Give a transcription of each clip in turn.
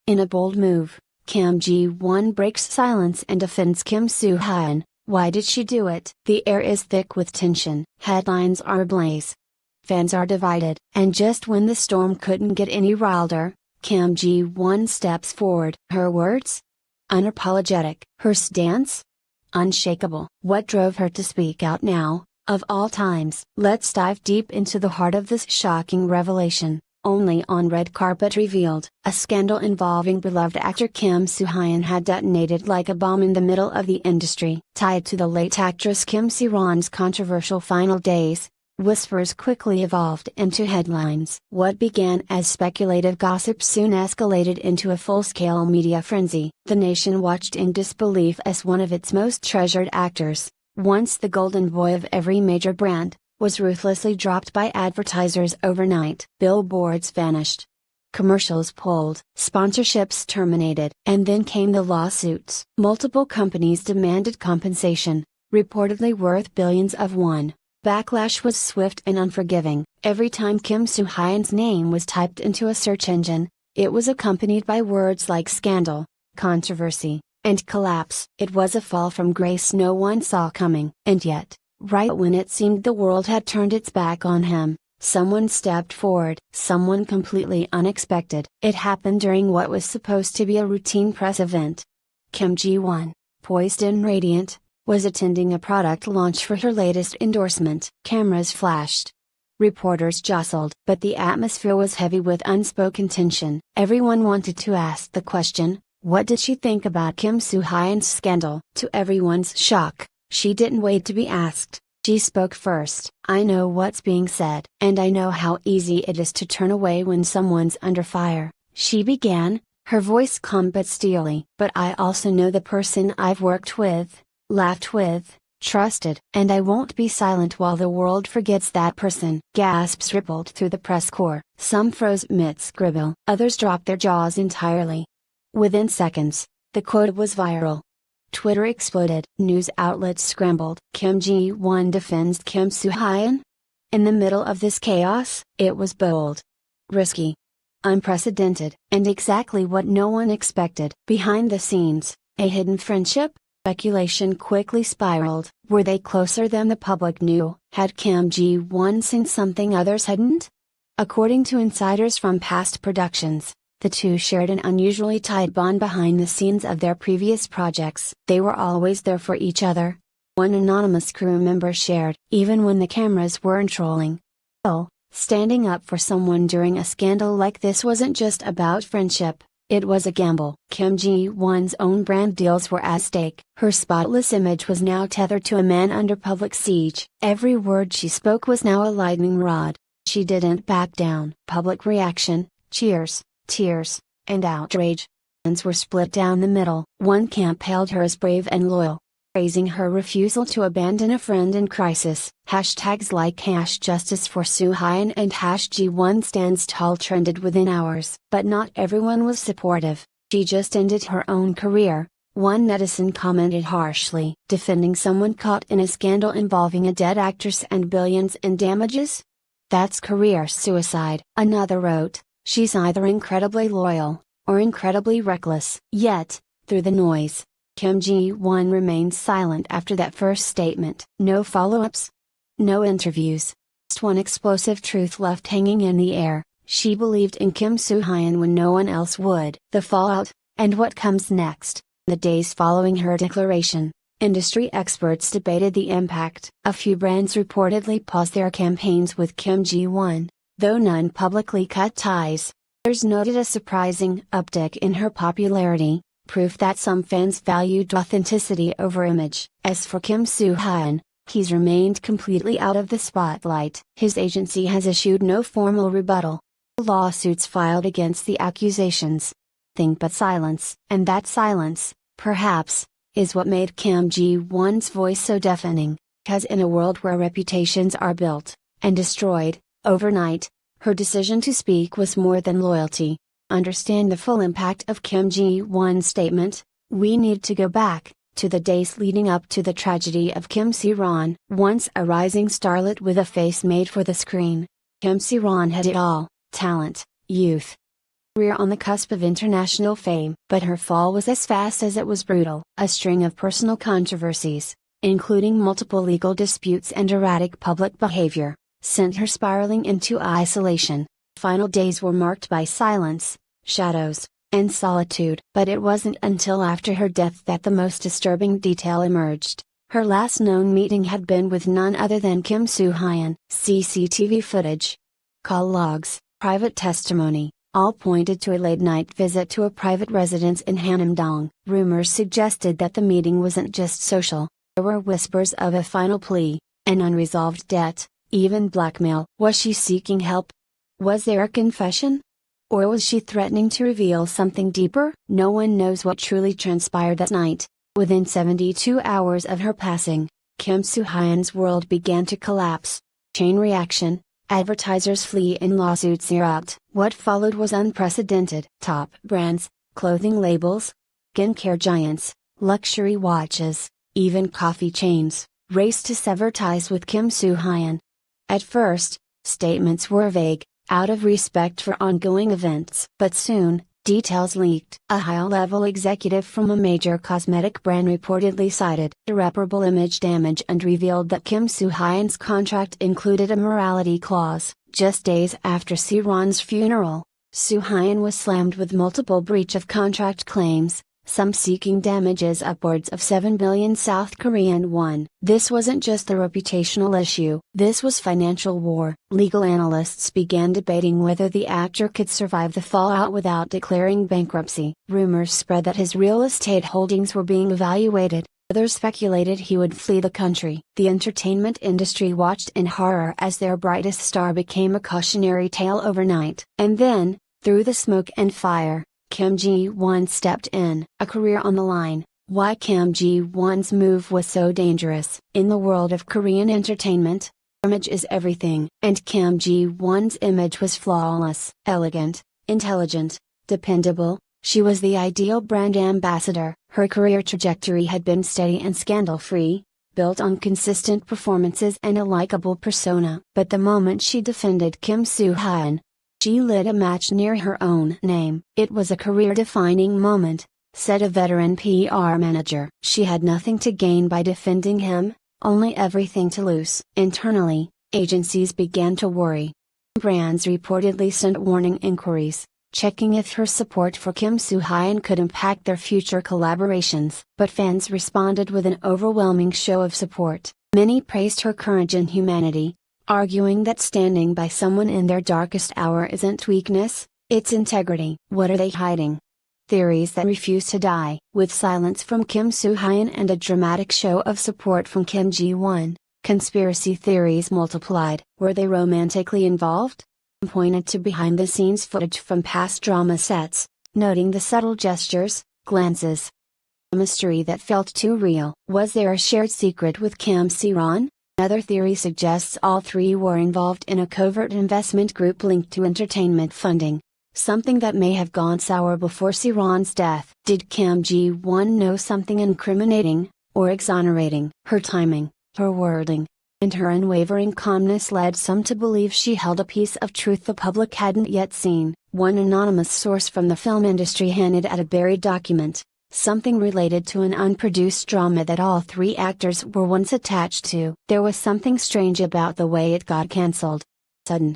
In a bold move, Kim Ji-won breaks silence and defends Kim Soo-hyun. Why did she do it? The air is thick with tension, headlines are ablaze. Fans are divided, and just when the storm couldn't get any wilder, Kim Ji-won steps forward. Her words? Unapologetic. Her stance? Unshakable. What drove her to speak out now, of all times? Let's dive deep into the heart of this shocking revelation. Only on red carpet revealed. A scandal involving beloved actor Kim Soo-hyun had detonated like a bomb in the middle of the industry. Tied to the late actress Kim Sae-ron's controversial final days, whispers quickly evolved into headlines. What began as speculative gossip soon escalated into a full-scale media frenzy. The nation watched in disbelief as one of its most treasured actors, once the golden boy of every major brand, was ruthlessly dropped by advertisers overnight. Billboards vanished. Commercials pulled. Sponsorships terminated. And then came the lawsuits. Multiple companies demanded compensation, reportedly worth billions of won. Backlash was swift and unforgiving. Every time Kim Soo-hyun's name was typed into a search engine, it was accompanied by words like scandal, controversy, and collapse. It was a fall from grace no one saw coming. And yet, right when it seemed the world had turned its back on him, someone stepped forward. Someone completely unexpected. It happened during what was supposed to be a routine press event. Kim Ji-won, poised and radiant, was attending a product launch for her latest endorsement. Cameras flashed. Reporters jostled. But the atmosphere was heavy with unspoken tension. Everyone wanted to ask the question, what did she think about Kim Soo-hyun's scandal? To everyone's shock, she didn't wait to be asked. She spoke first. I know what's being said. And I know how easy it is to turn away when someone's under fire, she began, her voice calm but steely. But I also know the person I've worked with, laughed with, trusted. And I won't be silent while the world forgets that person. Gasps rippled through the press corps. Some froze mid-scribble. Others dropped their jaws entirely. Within seconds, the quote was viral. Twitter exploded. News outlets scrambled. Kim Ji-won defends Kim Soo-hyun? In the middle of this chaos, it was bold, risky, unprecedented, and exactly what no one expected. Behind the scenes, a hidden friendship? Speculation quickly spiraled. Were they closer than the public knew? Had Kim Ji-won seen something others hadn't? According to insiders from past productions, the two shared an unusually tight bond behind the scenes of their previous projects. They were always there for each other. One anonymous crew member shared, even when the cameras weren't rolling. Oh, standing up for someone during a scandal like this wasn't just about friendship, it was a gamble. Kim Ji-won's own brand deals were at stake. Her spotless image was now tethered to a man under public siege. Every word she spoke was now a lightning rod. She didn't back down. Public reaction, cheers, tears, and outrage. Fans were split down the middle. One camp hailed her as brave and loyal, praising her refusal to abandon a friend in crisis. Hashtags like #Justice for Soo-hyun and #Ji-won stands tall trended within hours. But not everyone was supportive. She just ended her own career, one netizen commented harshly. Defending someone caught in a scandal involving a dead actress and billions in damages? That's career suicide. Another wrote, she's either incredibly loyal, or incredibly reckless. Yet, through the noise, Kim Ji-won remained silent after that first statement. No follow-ups? No interviews. Just one explosive truth left hanging in the air. She believed in Kim Soo-hyun when no one else would. The fallout, and what comes next. The days following her declaration, industry experts debated the impact. A few brands reportedly paused their campaigns with Kim Ji-won, though none publicly cut ties. Others noted a surprising uptick in her popularity, proof that some fans valued authenticity over image. As for Kim Soo-hyun, he's remained completely out of the spotlight. His agency has issued no formal rebuttal. Lawsuits filed against the accusations. Thing but silence. And that silence, perhaps, is what made Kim Ji-won's voice so deafening. 'Cause in a world where reputations are built, and destroyed, overnight, her decision to speak was more than loyalty. Understand the full impact of Kim Ji-won's statement, we need to go back to the days leading up to the tragedy of Kim Sae-ron. Once a rising starlet with a face made for the screen, Kim Sae-ron had it all: talent, youth, Career on the cusp of international fame. But her fall was as fast as it was brutal. A string of personal controversies, including multiple legal disputes and erratic public behavior, sent her spiraling into isolation. Final days were marked by silence, shadows, and solitude. But it wasn't until after her death that the most disturbing detail emerged. Her last known meeting had been with none other than Kim Soo-hyun. CCTV footage, call logs, private testimony, all pointed to a late-night visit to a private residence in Hanam-dong. Rumors suggested that the meeting wasn't just social. There were whispers of a final plea, an unresolved debt, even blackmail. Was she seeking help? Was there a confession? Or was she threatening to reveal something deeper? No one knows what truly transpired that night. Within 72 hours of her passing, Kim Soo-hyun's world began to collapse. Chain reaction, advertisers flee and lawsuits erupt. What followed was unprecedented. Top brands, clothing labels, skincare giants, luxury watches, even coffee chains, raced to sever ties with Kim Soo-hyun. At first, statements were vague, out of respect for ongoing events. But soon, details leaked. A high-level executive from a major cosmetic brand reportedly cited irreparable image damage and revealed that Kim Soo-hyun's contract included a morality clause. Just days after Sae-ron's funeral, Soo-hyun was slammed with multiple breach of contract claims, some seeking damages upwards of 7 billion South Korean won. This wasn't just a reputational issue, this was financial war. Legal analysts began debating whether the actor could survive the fallout without declaring bankruptcy. Rumors spread that his real estate holdings were being evaluated. Others speculated he would flee the country. The entertainment industry watched in horror as their brightest star became a cautionary tale overnight. And then, through the smoke and fire, Kim Ji-won stepped in. A career on the line. Why Kim Ji-won's move was so dangerous. In the world of Korean entertainment, image is everything. And Kim Ji-won's image was flawless. Elegant, intelligent, dependable, she was the ideal brand ambassador. Her career trajectory had been steady and scandal-free, built on consistent performances and a likable persona. But the moment she defended Kim Soo-hyun, she lit a match near her own name. It was a career-defining moment, said a veteran PR manager. She had nothing to gain by defending him, only everything to lose. Internally, agencies began to worry. Brands reportedly sent warning inquiries, checking if her support for Kim Soo-hyun could impact their future collaborations. But fans responded with an overwhelming show of support. Many praised her courage and humanity, arguing that standing by someone in their darkest hour isn't weakness, it's integrity. What are they hiding? Theories that refuse to die. With silence from Kim Soo-hyun and a dramatic show of support from Kim Ji-won, conspiracy theories multiplied. Were they romantically involved? Pointed to behind-the-scenes footage from past drama sets, noting the subtle gestures, glances, mystery that felt too real. Was there a shared secret with Kim Sae-ron? Another theory suggests all three were involved in a covert investment group linked to entertainment funding, something that may have gone sour before Sae-ron's death. Did Kim Ji-won know something incriminating, or exonerating? Her timing, her wording, and her unwavering calmness led some to believe she held a piece of truth the public hadn't yet seen. One anonymous source from the film industry hinted at a buried document, something related to an unproduced drama that all three actors were once attached to. There was something strange about the way it got cancelled. Sudden.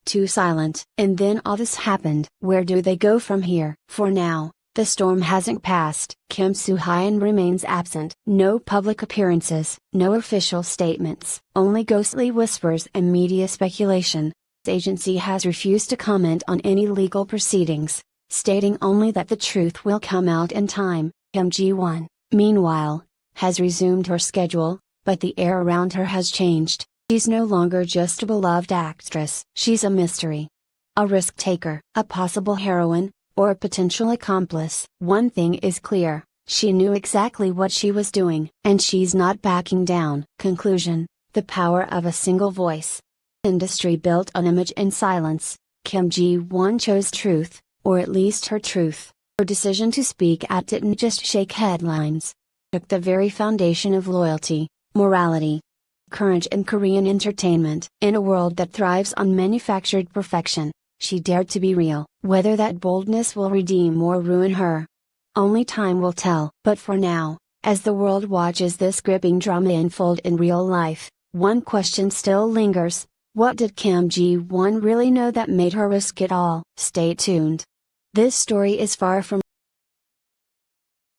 Too silent. And then all this happened. Where do they go from here? For now, the storm hasn't passed. Kim Soo-hyun remains absent. No public appearances, no official statements, only ghostly whispers and media speculation. The agency has refused to comment on any legal proceedings, stating only that the truth will come out in time. Kim Ji-won, meanwhile, has resumed her schedule, but the air around her has changed. She's no longer just a beloved actress. She's a mystery. A risk taker. A possible heroine, or a potential accomplice. One thing is clear, she knew exactly what she was doing, and she's not backing down. Conclusion: the power of a single voice. Industry built on image and silence. Kim Ji-won chose truth, or at least her truth. Her decision to speak out didn't just shake headlines. It took the very foundation of loyalty, morality, courage in Korean entertainment. In a world that thrives on manufactured perfection, She dared to be real. Whether that boldness will redeem or ruin her, only time will tell. But for now, as the world watches this gripping drama unfold in real life, one question still lingers: what did Kim Ji-won really know that made her risk it all? Stay tuned. This story is far from